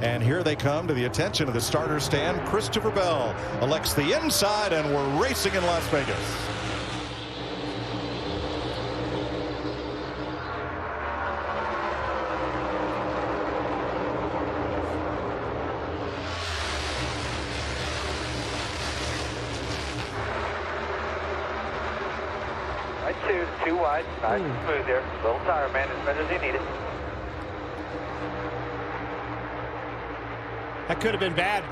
And here they come to the attention of the starter stand. Christopher Bell elects the inside, and we're racing in Las Vegas. Right two wide, nice and smooth there. Little tire management as he needed. That could have been bad.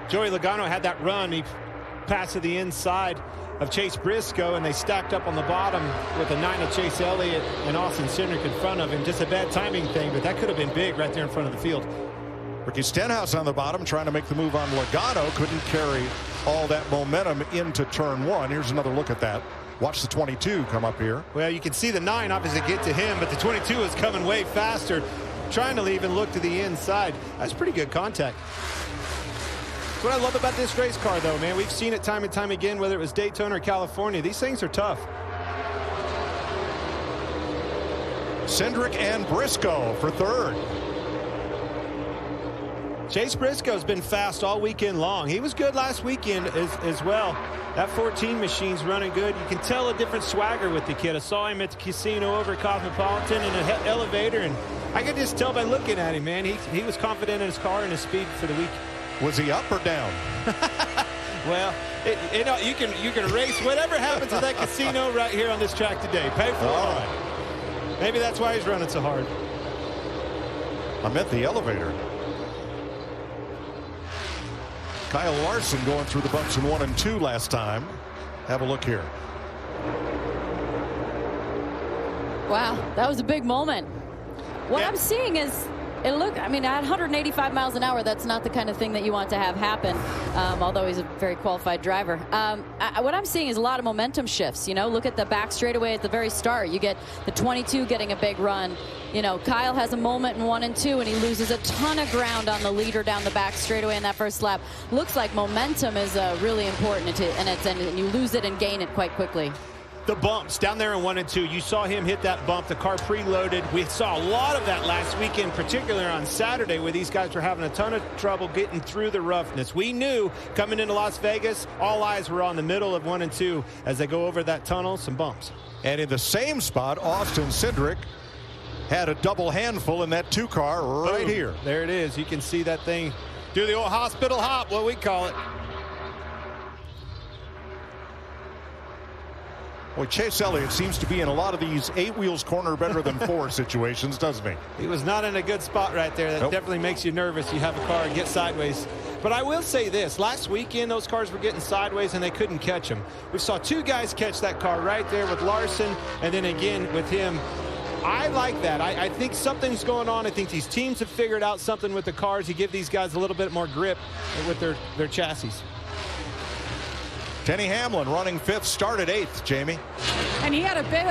Joey Logano had that run. He passed to the inside of Chase Briscoe, and they stacked up on the bottom with a 9 of Chase Elliott and Austin Cindric in front of him. Just a bad timing thing, but that could have been big right there in front of the field. Ricky Stenhouse on the bottom trying to make the move on Logano. Couldn't carry all that momentum into turn one. Here's another look at that. Watch the 22 come up here. Well, you can see the 9 obviously get to him, but the 22 is coming way faster, trying to even look to the inside. That's pretty good contact. That's what I love about this race car, though, man. We've seen it time and time again, whether it was Daytona or California. These things are tough. Cindric and Briscoe for third. Chase Briscoe's been fast all weekend long. He was good last weekend as well. That 14 machine's running good. You can tell a different swagger with the kid. I saw him at the casino over at Cosmopolitan in an elevator, and I could just tell by looking at him, man. He was confident in his car and his speed for the week. Was he up or down? Well, you can race whatever happens at that casino right here on this track today. Pay for it. Maybe that's why he's running so hard. I meant the elevator. Kyle Larson going through the bumps in 1 and 2 last time. Have a look here. Wow, that was a big moment. What I'm seeing is, I mean, at 185 miles an hour, that's not the kind of thing that you want to have happen, although he's a very qualified driver. What I'm seeing is a lot of momentum shifts. You know, look at the back straightaway at the very start. You get the 22 getting a big run. You know, Kyle has a moment in 1 and 2, and he loses a ton of ground on the leader down the back straightaway in that first lap. Looks like momentum is really important, and you lose it and gain it quite quickly. The bumps down there in 1 and 2, you saw him hit that bump. The car preloaded. We saw a lot of that last weekend, particularly on Saturday, where these guys were having a ton of trouble getting through the roughness. We knew coming into Las Vegas, all eyes were on the middle of 1 and 2 as they go over that tunnel, some bumps. And in the same spot, Austin Cindric had a double handful in that 2 car right here. There it is. You can see that thing do the old hospital hop, what we call it. Boy, Chase Elliott seems to be in a lot of these 8 wheels corner better than 4 situations, doesn't he? He was not in a good spot right there. That definitely makes you nervous. You have a car and get sideways. But I will say this. Last weekend, those cars were getting sideways, and they couldn't catch them. We saw 2 guys catch that car right there with Larson, and then again with him. I like that. I think something's going on. I think these teams have figured out something with the cars to give these guys a little bit more grip with their chassis. Denny Hamlin running 5th, started 8th, Jamie. And he had a bit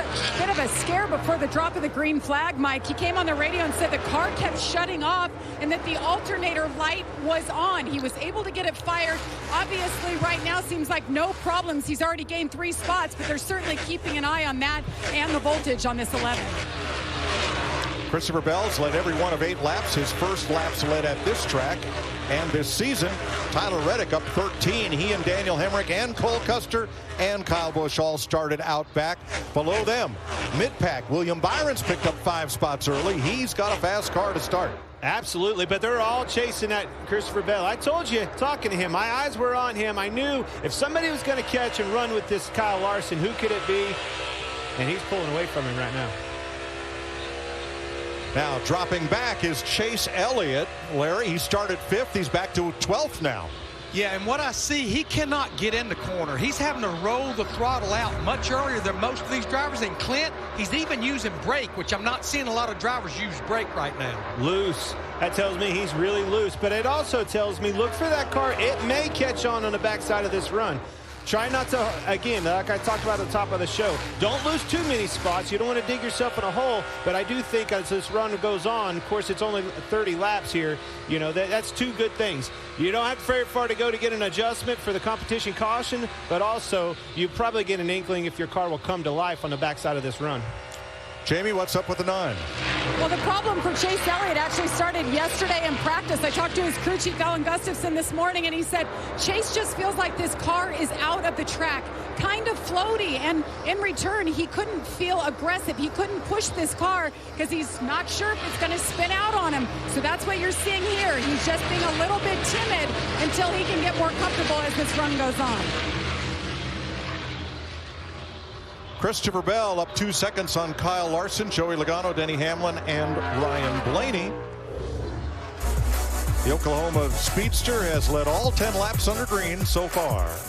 of a scare before the drop of the green flag, Mike. He came on the radio and said the car kept shutting off and that the alternator light was on. He was able to get it fired. Obviously, right now seems like no problems. He's already gained 3 spots, but they're certainly keeping an eye on that and the voltage on this 11. Christopher Bell's led every one of 8 laps. His first laps led at this track. And this season, Tyler Reddick up 13. He and Daniel Hemrick and Cole Custer and Kyle Busch all started out back. Below them, mid-pack, William Byron's picked up 5 spots early. He's got a fast car to start. Absolutely, but they're all chasing that Christopher Bell. I told you, talking to him, my eyes were on him. I knew if somebody was going to catch and run with this Kyle Larson, who could it be? And he's pulling away from him right now. Now dropping back is Chase Elliott. Larry, he started 5th. He's back to 12th now. Yeah, and what I see, he cannot get in the corner. He's having to roll the throttle out much earlier than most of these drivers. And Clint, he's even using brake, which I'm not seeing a lot of drivers use brake right now. Loose. That tells me he's really loose. But it also tells me, look for that car. It may catch on the backside of this run. Try not to, again, like I talked about at the top of the show, don't lose too many spots. You don't want to dig yourself in a hole, but I do think as this run goes on, of course, it's only 30 laps here, you know, that's 2 good things. You don't have very far to go to get an adjustment for the competition caution, but also you probably get an inkling if your car will come to life on the backside of this run. Jamie, what's up with the 9? Well, the problem for Chase Elliott actually started yesterday in practice. I talked to his crew chief, Alan Gustafson, this morning, and he said Chase just feels like this car is out of the track, kind of floaty, and in return, he couldn't feel aggressive. He couldn't push this car because he's not sure if it's going to spin out on him. So that's what you're seeing here. He's just being a little bit timid until he can get more comfortable as this run goes on. Christopher Bell up 2 seconds on Kyle Larson, Joey Logano, Denny Hamlin, and Ryan Blaney. The Oklahoma Speedster has led all 10 laps under green so far.